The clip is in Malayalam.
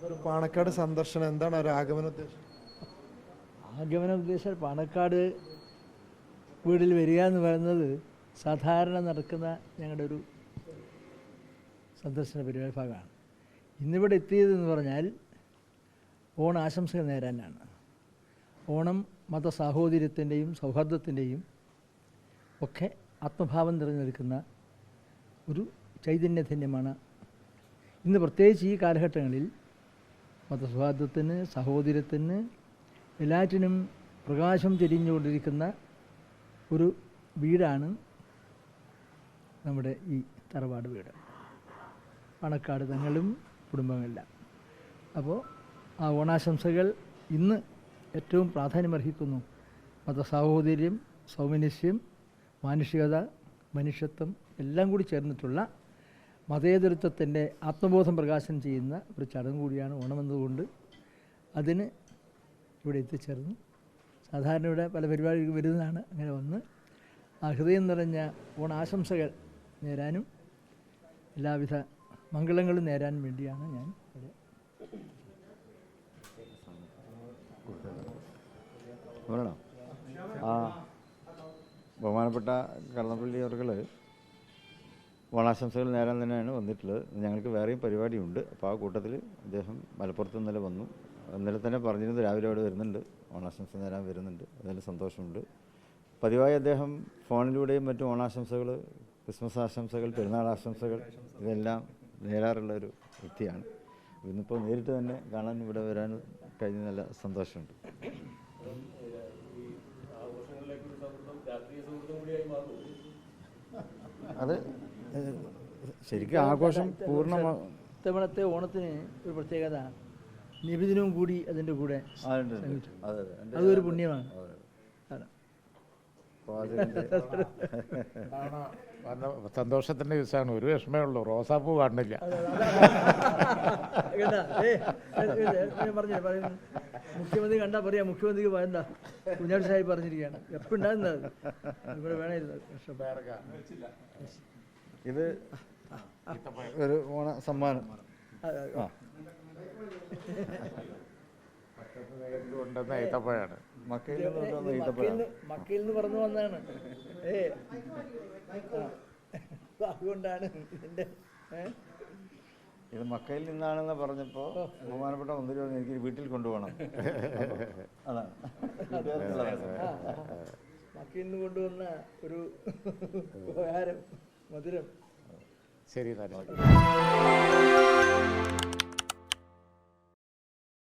ഒരു പാണക്കാട് സന്ദർശനം എന്താണ് ഒരു ആഗമന ഉദ്ദേശം? ആഗമന ഉദ്ദേശം പാണക്കാട് വീട്ടിൽ വരിക എന്ന് പറയുന്നത് സാധാരണ നടക്കുന്ന ഞങ്ങളുടെ ഒരു സന്ദർശന പരിപാടി ഭാഗമാണ്. ഇന്നിവിടെ എത്തിയതെന്ന് പറഞ്ഞാൽ ഓണാശംസകൾ നേരാനാണ്. ഓണം മത സാഹോദര്യത്തിൻ്റെയും സൗഹാർദ്ദത്തിൻ്റെയും ഒക്കെ ആത്മഭാവം നിറഞ്ഞെടുക്കുന്ന ഒരു ചൈതന്യധന്യമാണ്. ഇന്ന് പ്രത്യേകിച്ച് ഈ കാലഘട്ടങ്ങളിൽ മതസൗഹാർദ്ദത്തിന് സഹോദര്യത്തിന് എല്ലാറ്റിനും പ്രകാശം ചെരിഞ്ഞുകൊണ്ടിരിക്കുന്ന ഒരു വീടാണ് നമ്മുടെ ഈ തറവാട് വീട്, പാണക്കാട് തങ്ങളും കുടുംബങ്ങളെല്ലാം. അപ്പോൾ ആ ഓണാശംസകൾ ഇന്ന് ഏറ്റവും പ്രാധാന്യമർഹിക്കുന്നു. മതസാഹോദര്യം, സൗമനസ്യം, മാനുഷികത, മനുഷ്യത്വം എല്ലാം കൂടി ചേർന്നിട്ടുള്ള മതേതരത്വത്തിൻ്റെ ആത്മബോധം പ്രകാശനം ചെയ്യുന്ന ഒരു ചടങ്ങ് കൂടിയാണ് ഓണമെന്നതുകൊണ്ട് അതിന് ഇവിടെ എത്തിച്ചേർന്നു. സാധാരണ ഇവിടെ പല പരിപാടികൾ വരുന്നതാണ്. അങ്ങനെ വന്ന് ആ ഹൃദയം നിറഞ്ഞ ഓണാശംസകൾ നേരാനും എല്ലാവിധ മംഗളങ്ങളും നേരാനും വേണ്ടിയാണ് ഞാൻ ഇവിടെ. ബഹുമാനപ്പെട്ട കടന്നപ്പള്ളി അവർകൾ ഓണാശംസകൾ നേരാൻ തന്നെയാണ് വന്നിട്ടുള്ളത്. ഞങ്ങൾക്ക് വേറെയും പരിപാടിയുണ്ട്. അപ്പോൾ ആ കൂട്ടത്തിൽ അദ്ദേഹം മലപ്പുറത്ത് ഇന്നലെ വന്നു. ഇന്നലെ തന്നെ പറഞ്ഞിരുന്നു രാവിലെ അവിടെ വരുന്നുണ്ട്, ഓണാശംസ നേരാൻ വരുന്നുണ്ട്. അതിൽ സന്തോഷമുണ്ട്. പതിവായി അദ്ദേഹം ഫോണിലൂടെയും മറ്റും ഓണാശംസകൾ, ക്രിസ്മസ് ആശംസകൾ, പെരുന്നാൾ ആശംസകൾ ഇതെല്ലാം നേരാറുള്ള ഒരു വ്യക്തിയാണ്. ഇന്നിപ്പോൾ നേരിട്ട് തന്നെ കാണാൻ ഇവിടെ വരാൻ കഴിഞ്ഞ നല്ല സന്തോഷമുണ്ട്. അത് ശരിക്കും ആഘോഷം പൂർണ്ണമാകും. ഇത്തവണത്തെ ഓണത്തിന് ഒരു പ്രത്യേകത, നിബിദിനവും കൂടി അതിൻ്റെ കൂടെ അതൊരു പുണ്യമാണ്. സന്തോഷത്തിൻ്റെ ദിവസമാണ്. ഒരു വിഷമേ ഉള്ളൂ, റോസാപ്പൂ കാണുന്നില്ല. മുഖ്യമന്ത്രി കണ്ടാ പറയാ, മുഖ്യമന്ത്രിക്ക് എന്താ കുഞ്ഞാടി സാഹിബ് പറഞ്ഞിരിക്കുകയാണ്, എപ്പോൾ ഉണ്ടാകുന്നത് ഇവിടെ വേണമായിരുന്നു. ഇത് ഒരു ഓണ സമ്മാനം കൊണ്ടുവന്ന ഈത്തപ്പഴമാണ്. മക്കയിൽ നിന്ന് പറഞ്ഞു വന്നതാണ്. അതുകൊണ്ടാണ് ഇതിൻ്റെ ഇത് മക്കയിൽ നിന്നാണെന്ന് പറഞ്ഞപ്പോൾ ബഹുമാനപ്പെട്ട മന്ത്രി പറഞ്ഞു എനിക്ക് വീട്ടിൽ കൊണ്ടുപോകണം. അതാണ് മക്കയിൽ നിന്ന് കൊണ്ടുവന്ന ഒരു ഉപഹാരം, മധുരം. ശരി.